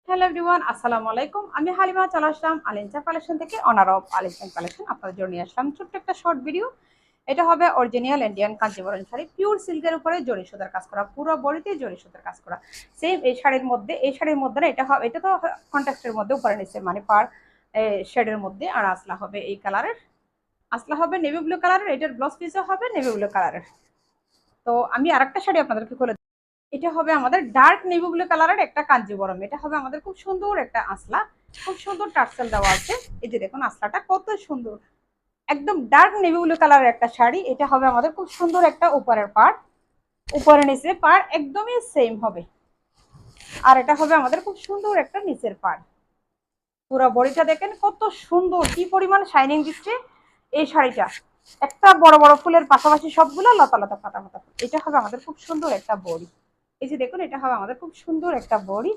Hello everyone, আসসালামু আলাইকুম। আমি হালিমা চলে আসলাম আলিনচা কালেকশন থেকে, অনার অফ আলিনচা কালেকশন। আপনাদের জন্য নিয়ে আসলাম ছোট্ট একটা শর্ট ভিডিও। এটা হবে original Indian Kanjeevaram sari, pure সিল্কের উপরে জরি সুতার কাজ করা, পুরো বডিতে জরি সুতার কাজ করা। সেম এই শাড়ির মধ্যে না, এটা তো কন্ট্রাস্টের মধ্যে উপরে নিচে মানে পার শেডের মধ্যে। আর আসলা হবে এই কালারের, আসলা হবে নেভি ব্লু কালারের। এটার ব্লাউজ পিসও হবে নেভি ব্লু কালারের। তো আমি আরেকটা শাড়ি আপনাদেরকে খুলে, এটা হবে আমাদের ডার্ক নেভি ব্লু কালারের একটা কাঞ্জিবরম। এটা হবে আমাদের খুব সুন্দর একটা আসলা, খুব সুন্দর টার্সেল দেওয়া আছে। এই যে দেখুন আসলাটা কত সুন্দর, একদম ডার্ক নেভি ব্লু কালারের একটা শাড়ি। এটা হবে আমাদের খুব সুন্দর একটা উপরের পাড়, উপরে নিচে পাড় একদমই সেম হবে। আর এটা হবে আমাদের খুব সুন্দর একটা নিচের পাড়। পুরো বডিটা দেখেন কত সুন্দর, কি পরিমাণ শাইনিং দিচ্ছে এই শাড়িটা। একটা বড় বড় ফুলের পাশাপাশি সবগুলো লতা লতা পাতা পাতা ফুল। এটা হবে আমাদের খুব সুন্দর একটা বডি। এই যে দেখুন, এটা হবে আমাদের খুব সুন্দর একটা বডি।